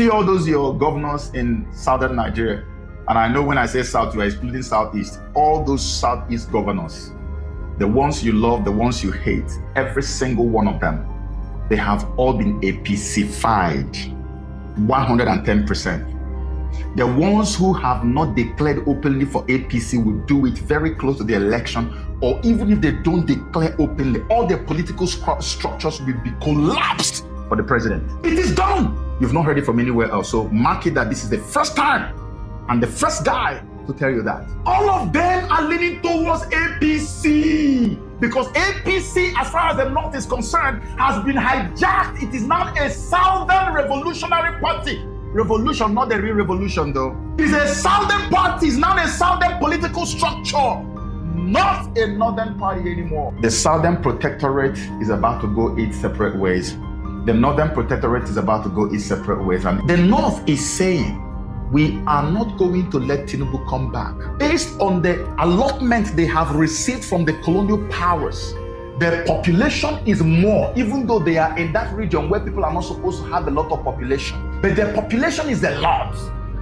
See all those your governors in southern Nigeria, and I know when I say south, you are excluding southeast. All those southeast governors, the ones you love, the ones you hate, every single one of them, they have all been APC-fied, 110%. The ones who have not declared openly for APC will do it very close to the election, or even if they don't declare openly, all their political structures will be collapsed for the president. It is done. You've not heard it from anywhere else. So mark it that this is the first time and the first guy to tell you that. All of them are leaning towards APC because APC, as far as the North is concerned, has been hijacked. It is now a Southern Revolutionary Party. Revolution, not the real revolution though. It's a Southern party. It's now a Southern political structure, not a Northern party anymore. The Southern Protectorate is about to go its separate ways. The Northern Protectorate is about to go its separate ways. And the North is saying, we are not going to let Tinubu come back. Based on the allotment they have received from the colonial powers, the population is more, even though they are in that region where people are not supposed to have a lot of population. But their population is a lot,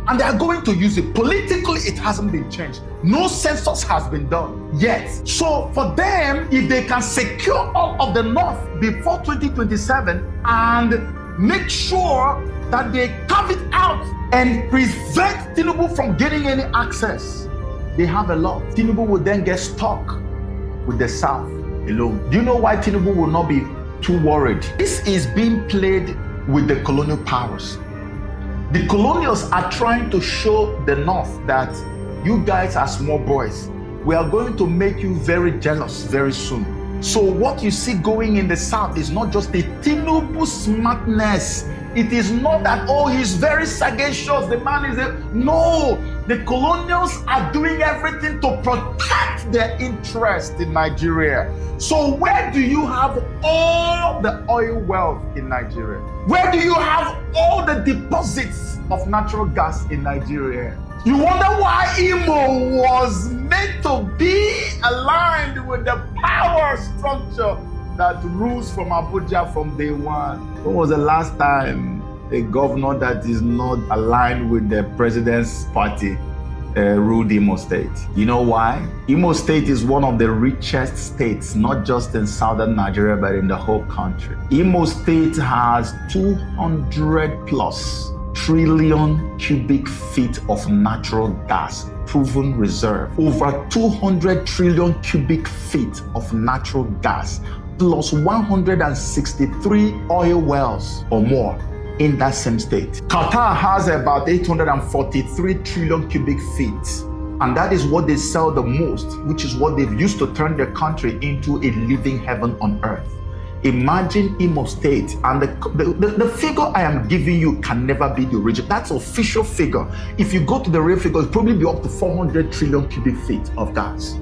and they are going to use it. Politically, it hasn't been changed. No census has been done yet. So for them, if they can secure all of the North before 2027 and make sure that they carve it out and prevent Tinubu from getting any access, they have a lot. Tinubu will then get stuck with the South alone. Do you know why Tinubu will not be too worried? This is being played with the colonial powers. The colonials are trying to show the North that you guys are small boys. We are going to make you very jealous very soon. So what you see going in the South is not just the Tinubu smartness. It is not that, oh, he's very sagacious, the man is a... No, the colonials are doing everything to protect their interest in Nigeria. So where do you have all the oil wealth in Nigeria? Where do you have all the deposits of natural gas in Nigeria? You wonder why Imo was meant to be aligned with the power structure that rules from Abuja from day one. When was the last time a governor that is not aligned with the president's party ruled Imo State? You know why? Imo State is one of the richest states, not just in southern Nigeria, but in the whole country. Imo State has 200 plus trillion cubic feet of natural gas, proven reserve. Over 200 trillion cubic feet of natural gas, plus 163 oil wells or more in that same state. Qatar has about 843 trillion cubic feet, and that is what they sell the most, which is what they've used to turn their country into a living heaven on earth. Imagine Imo State, and the figure I am giving you can never be the original. That's official figure. If you go to the real figure, it'll probably be up to 400 trillion cubic feet of gas.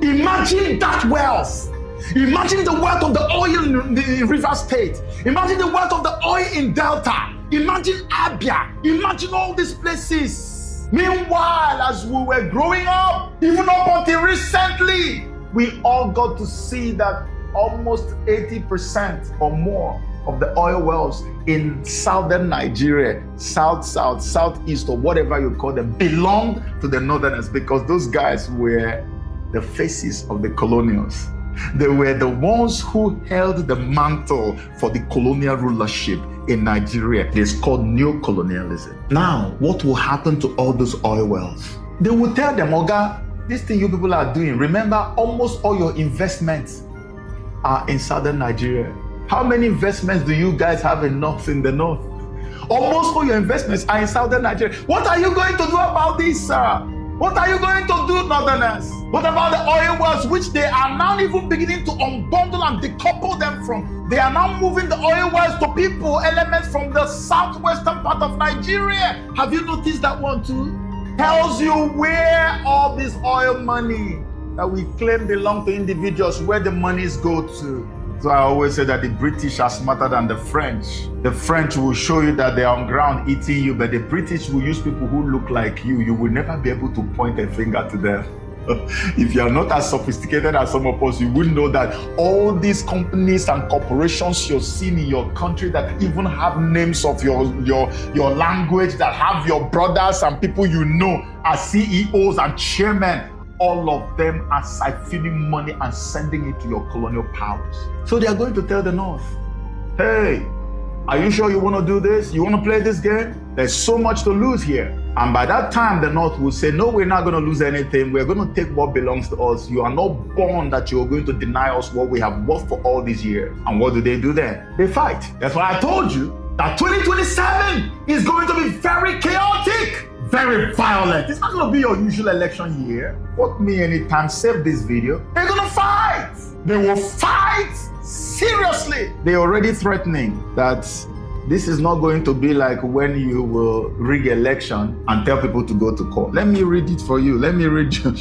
Imagine that wealth. Imagine the wealth of the oil in the River State. Imagine the wealth of the oil in Delta. Imagine Abia. Imagine all these places. Meanwhile, as we were growing up, even up until recently, we all got to see that almost 80% or more of the oil wells in southern Nigeria, southeast, or whatever you call them, belonged to the northerners, because those guys were the faces of the colonials. They were the ones who held the mantle for the colonial rulership in Nigeria. It's called neo-colonialism. Now, what will happen to all those oil wells? They will tell them, Oga, this thing you people are doing, remember, almost all your investments are in southern Nigeria. How many investments do you guys have in the north? Almost all your investments are in southern Nigeria. What are you going to do about this, sir? What are you going to do, northerners? What about the oil wells, which they are now even beginning to unbundle and decouple them from? They are now moving the oil wells to people, elements from the southwestern part of Nigeria. Have you noticed that one too? Tells you where all this oil money that we claim belong to individuals, where the monies go to. So I always say that the British are smarter than the French. The French will show you that they are on ground eating you, but the British will use people who look like you. You will never be able to point a finger to them. If you are not as sophisticated as some of us, you will know that all these companies and corporations you're seeing in your country that even have names of your language, that have your brothers and people you know as CEOs and chairmen, all of them are siphoning money and sending it to your colonial powers. So they are going to tell the North, hey, are you sure you want to do this? You want to play this game? There's so much to lose here. And by that time, the North will say, no, we're not going to lose anything. We're going to take what belongs to us. You are not born that you're going to deny us what we have worked for all these years. And what do they do then? They fight. That's why I told you that 2027 is going to be very chaotic, very violent. It's not going to be your usual election year. Quote me anytime, save this video. They're going to fight. They will fight seriously. They're already threatening that this is not going to be like when you will rig election and tell people to go to court. Let me read it for you. Let me read you.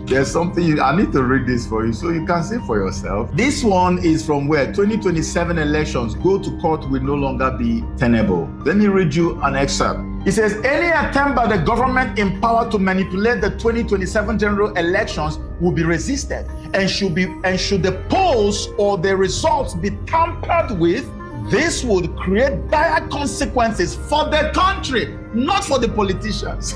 There's something, I need to read this for you so you can see for yourself. This one is from where 2027 elections, go to court will no longer be tenable. Let me read you an excerpt. It says, any attempt by the government in power to manipulate the 2027 general elections will be resisted, and should the polls or the results be tampered with, this would create dire consequences for the country, not for the politicians.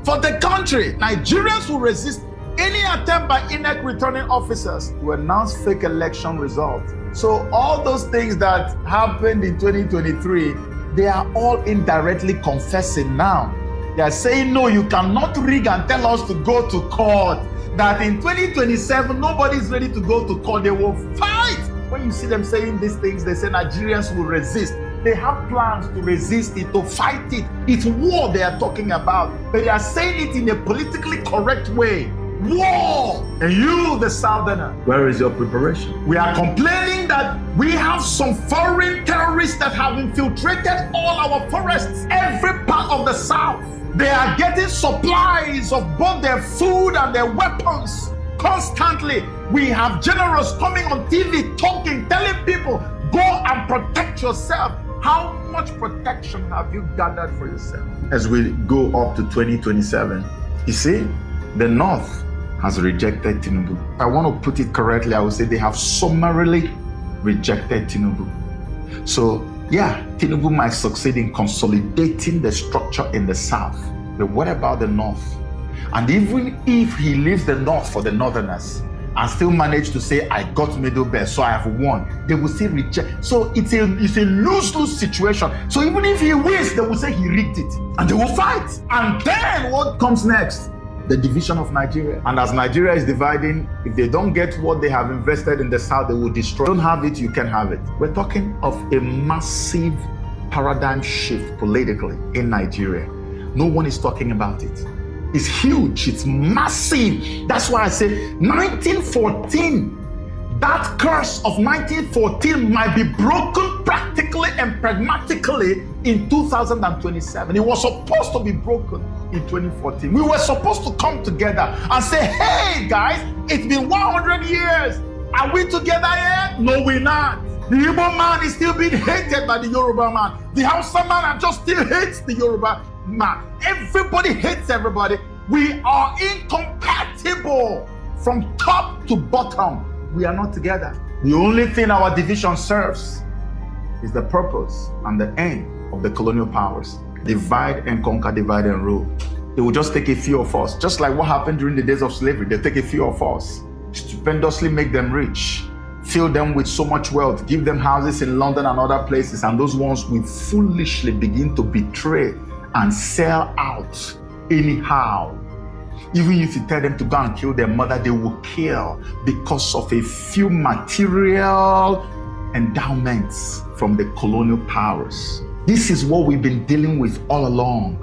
For the country, Nigerians will resist any attempt by INEC returning officers to announce fake election results. So all those things that happened in 2023, they are all indirectly confessing now. They are saying, no, you cannot rig and tell us to go to court. That in 2027, nobody is ready to go to court. They will fight. When you see them saying these things, they say Nigerians will resist. They have plans to resist it, to fight it. It's war they are talking about. But they are saying it in a politically correct way. War! And you, the Southerner, where is your preparation? We are complaining that we have some foreign terrorists that have infiltrated all our forests, every part of the South. They are getting supplies of both their food and their weapons constantly. We have generals coming on TV talking, telling people, go and protect yourself. How much protection have you gathered for yourself? As we go up to 2027, you see, the North has rejected Tinubu. I want to put it correctly. I would say they have summarily rejected Tinubu. So yeah, Tinubu might succeed in consolidating the structure in the South. But what about the North? And even if he leaves the North for the Northerners and still manage to say, I got middle best, so I have won, they will still reject. So it's a lose-lose situation. So even if he wins, they will say he rigged it. And they will fight. And then what comes next? The division of Nigeria. And as Nigeria is dividing, if they don't get what they have invested in the South, they will destroy. Don't have it, you can have it. We're talking of a massive paradigm shift politically in Nigeria. No one is talking about it. It's huge, it's massive. That's why I say 1914, that curse of 1914 might be broken practically and pragmatically in 2027. It was supposed to be broken in 2014. We were supposed to come together and say, hey guys, it's been 100 years. Are we together yet? No, we're not. The Igbo man is still being hated by the Yoruba man. The Hausa man just still hates the Yoruba man. Everybody hates everybody. We are incompatible from top to bottom. We are not together. The only thing our division serves is the purpose and the end of the colonial powers. Divide and conquer, divide and rule. They will just take a few of us, just like what happened during the days of slavery. They take a few of us, stupendously make them rich, fill them with so much wealth, give them houses in London and other places, and those ones will foolishly begin to betray and sell out anyhow. Even if you tell them to go and kill their mother, they will kill because of a few material endowments from the colonial powers. This is what we've been dealing with all along.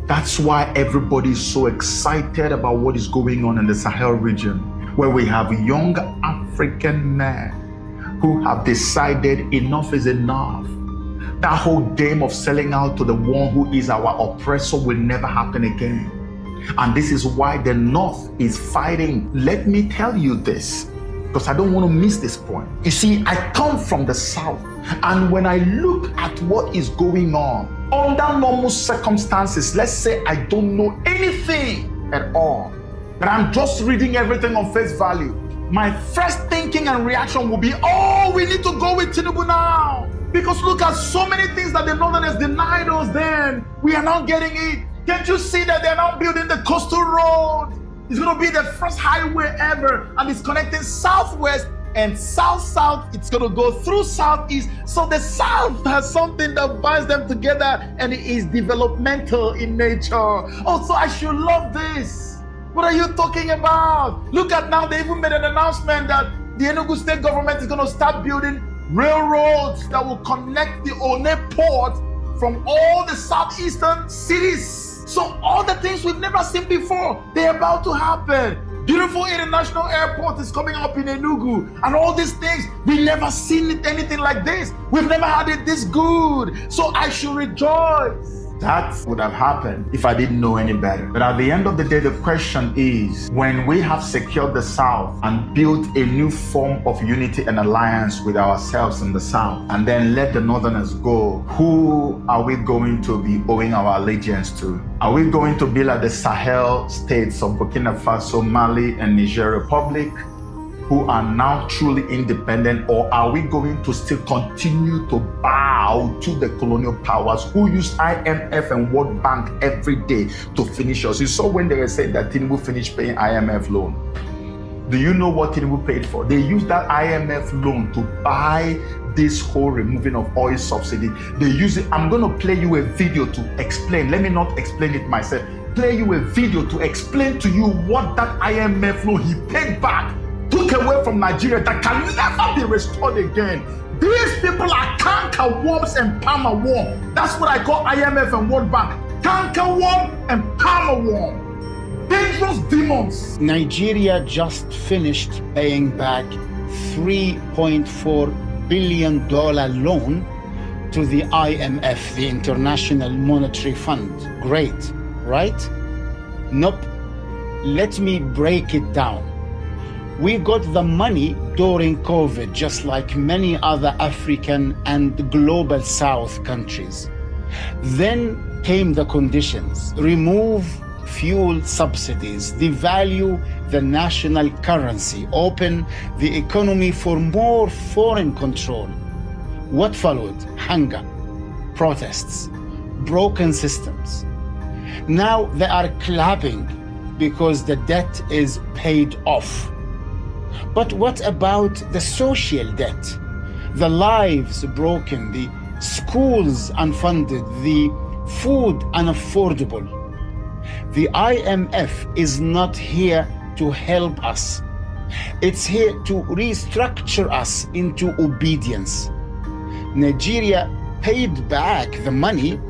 That's why everybody is so excited about what is going on in the Sahel region, where we have young African men who have decided enough is enough. That whole game of selling out to the one who is our oppressor will never happen again. And this is why the North is fighting. Let me tell you this, because I don't want to miss this point. You see, I come from the South, and when I look at what is going on, under normal circumstances, let's say I don't know anything at all, that I'm just reading everything on face value, my first thinking and reaction will be, oh, we need to go with Tinubu now. Because look at so many things that the Northerners denied us then. We are now getting it. Can't you see that they're now building the coastal road? It's going to be the first highway ever, and it's connecting southwest and south-south. It's going to go through southeast. So the south has something that binds them together, and it is developmental in nature. Oh, so I should love this. What are you talking about? Look at now, they even made an announcement that the Enugu state government is going to start building railroads that will connect the One port from all the southeastern cities. So all the things we've never seen before, they're about to happen. Beautiful international airport is coming up in Enugu, and all these things, we've never seen anything like this. We've never had it this good. So I should rejoice. That would have happened if I didn't know any better. But at the end of the day, the question is, when we have secured the South and built a new form of unity and alliance with ourselves in the South, and then let the Northerners go, who are we going to be owing our allegiance to? Are we going to be like the Sahel states of Burkina Faso, Mali, and Niger Republic, who are now truly independent, or are we going to still continue to bow to the colonial powers who use IMF and World Bank every day to finish us? You saw when they were saying that Tinubu finished paying IMF loan. Do you know what Tinubu paid for? They used that IMF loan to buy this whole removing of oil subsidy. They use it. I'm going to play you a video to explain. Let me not explain it myself. Play you a video to explain to you what that IMF loan he paid back took away from Nigeria that can never be restored again. These people are canker worms and palmer worm. That's what I call IMF and World Bank. Canker worm and palmer worm. Dangerous demons. Nigeria just finished paying back $3.4 billion loan to the IMF, the International Monetary Fund. Great, right? Nope. Let me break it down. We got the money during COVID, just like many other African and global South countries. Then came the conditions. Remove fuel subsidies, devalue the national currency, open the economy for more foreign control. What followed? Hunger, protests, broken systems. Now they are clapping because the debt is paid off. But what about the social debt? The lives broken, the schools unfunded, the food unaffordable. The IMF is not here to help us. It's here to restructure us into obedience. Nigeria paid back the money,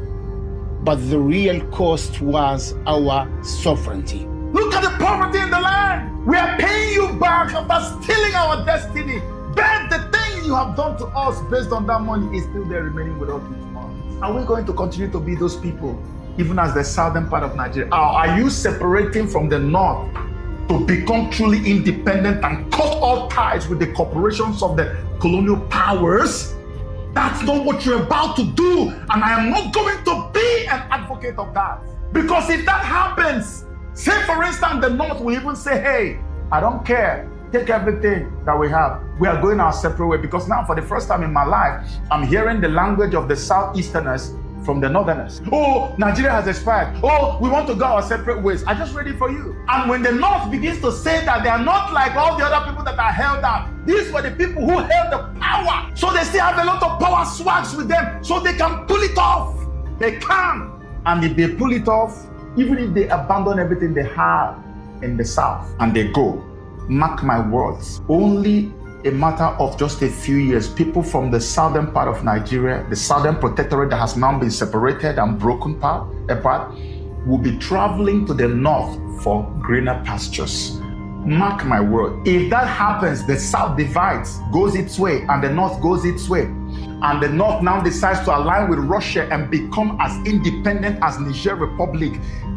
but the real cost was our sovereignty. Look at the poverty in the land. We are paying you back after stealing our destiny. But the thing you have done to us based on that money is still there remaining with us each month. Are we going to continue to be those people, even as the southern part of Nigeria? Are you separating from the north to become truly independent and cut all ties with the corporations of the colonial powers? That's not what you're about to do. And I am not going to be an advocate of that. Because if that happens, say for instance, the North will even say, hey, I don't care. Take everything that we have. We are going our separate way. Because now for the first time in my life, I'm hearing the language of the Southeasterners from the Northerners. Oh, Nigeria has expired. Oh, we want to go our separate ways. I just read it for you. And when the North begins to say that they are not like all the other people that are held out, these were the people who held the power. So they still have a lot of power swags with them, so they can pull it off. They can. And if they pull it off, even if they abandon everything they have in the South and they go, mark my words, only a matter of just a few years, people from the southern part of Nigeria, the southern protectorate that has now been separated and broken apart, will be traveling to the north for greener pastures. Mark my word. If that happens, the south divides, goes its way, and the north goes its way. And the north now decides to align with Russia and become as independent as Niger Republic.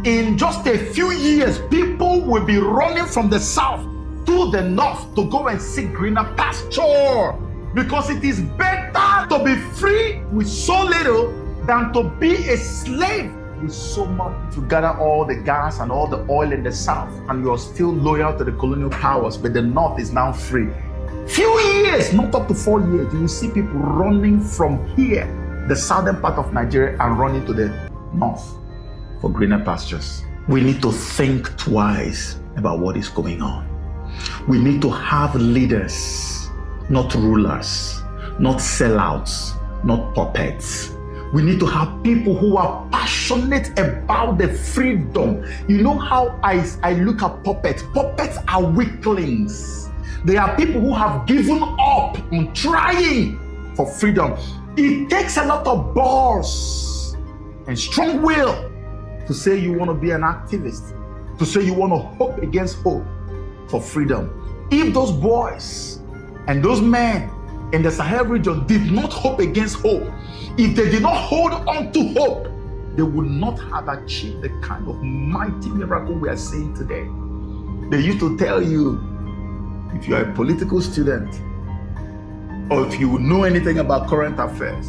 In just a few years, people will be running from the south to the north to go and seek greener pasture. Because it is better to be free with so little than to be a slave with so much to gather all the gas and all the oil in the south, and you're still loyal to the colonial powers, but the north is now free. Few years, not up to 4 years, you will see people running from here, the southern part of Nigeria, and running to the north for greener pastures. We need to think twice about what is going on. We need to have leaders, not rulers, not sellouts, not puppets. We need to have people who are passionate about the freedom. You know how I look at puppets? Puppets are weaklings. They are people who have given up on trying for freedom. It takes a lot of balls and strong will to say you want to be an activist, to say you want to hope against hope for freedom. If those boys and those men in the Sahel region did not hope against hope, if they did not hold on to hope, they would not have achieved the kind of mighty miracle we are seeing today. They used to tell you, if you are a political student, or if you know anything about current affairs,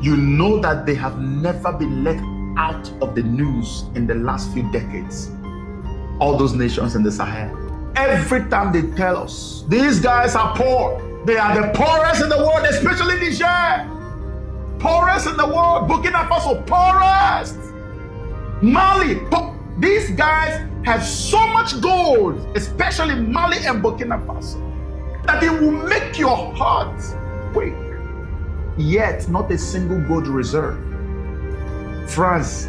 you know that they have never been let out of the news in the last few decades. All those nations in the Sahel. Every time they tell us, these guys are poor. They are the poorest in the world, especially Niger. Poorest in the world. Burkina Faso, poorest. Mali. These guys have so much gold, especially Mali and Burkina Faso, that it will make your heart quake. Yet, not a single gold reserve. France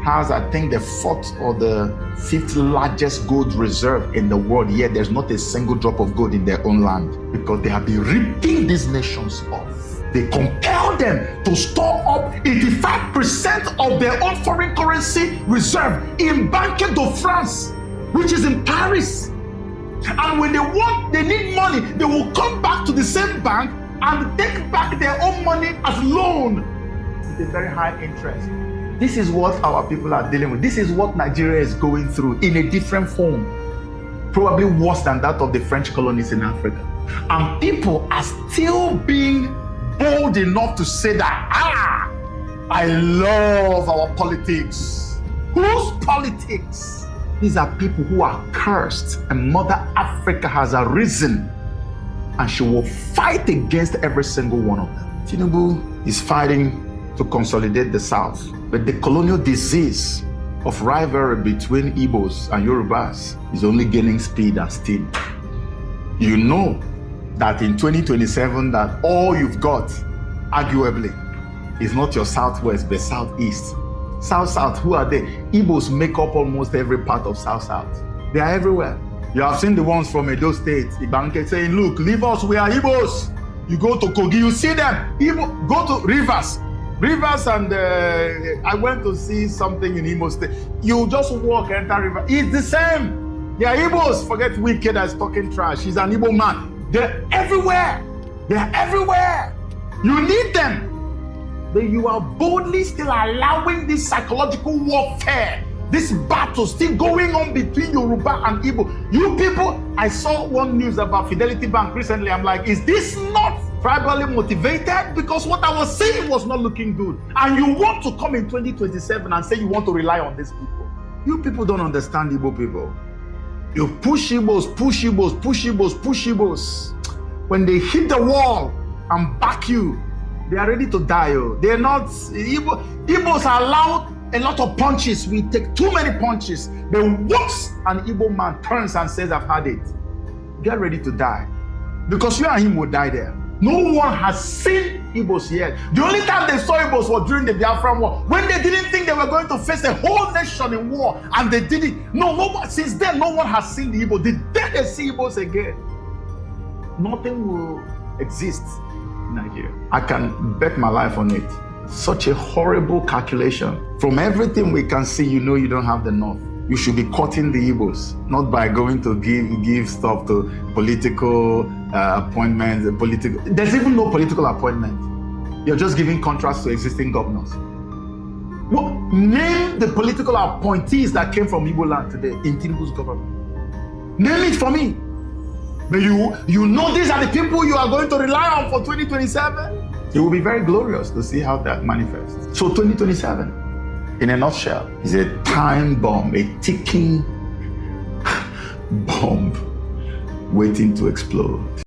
has, I think, the 4th or the 5th largest gold reserve in the world, yet there's not a single drop of gold in their own land, because they have been ripping these nations off. They compel them to store up 85% of their own foreign currency reserve in Banque de France, which is in Paris. And when they need money, they will come back to the same bank and take back their own money as loan with a very high interest. This is what our people are dealing with. This is what Nigeria is going through in a different form, probably worse than that of the French colonies in Africa. And people are still being bold enough to say that, I love our politics. Whose politics? These are people who are cursed, and Mother Africa has arisen, and she will fight against every single one of them. Tinubu is fighting to consolidate the South, but the colonial disease of rivalry between Igbos and Yorubas is only gaining speed and steam. You know that in 2027 that all you've got, arguably, is not your Southwest, but Southeast. South-South, who are they? Igbos make up almost every part of South-South. They are everywhere. You have seen the ones from Edo State, Ibanke, saying, look, leave us, we are Igbos. You go to Kogi, you see them. Go to Rivers, and I went to see something in Imo State. You just walk, enter river. It's the same. They are Igbos. Forget Wicked that's talking trash. He's an Igbo man. They're everywhere. They're everywhere. You need them. But you are boldly still allowing this psychological warfare, this battle still going on between Yoruba and Igbo. You people, I saw one news about Fidelity Bank recently. I'm like, is this not tribally motivated? Because what I was saying was not looking good. And you want to come in 2027 and say you want to rely on these people. You people don't understand Igbo people. You push Igbos, push Igbos, push Igbos, push Igbos. When they hit the wall and back you, they are ready to die. They're not, Igbos are allowed a lot of punches. We take too many punches. But once an Igbo man turns and says, I've had it, get ready to die. Because you and him will die there. No one has seen Igbos yet. The only time they saw Igbos was during the Biafran War, when they didn't think they were going to face a whole nation in war, and they did it. No one, since then, no one has seen the Igbo. The day they see Igbos again, nothing will exist in Nigeria. I can bet my life on it. Such a horrible calculation. From everything we can see, you know you don't have the north. You should be cutting the Igbos, not by going to give stuff to political appointments. There's even no political appointment. You're just giving contracts to existing governors. Well, name the political appointees that came from Igbo land today in Tinubu's government. Name it for me. But you know these are the people you are going to rely on for 2027? It will be very glorious to see how that manifests. So 2027, in a nutshell, is a time bomb, a ticking bomb waiting to explode.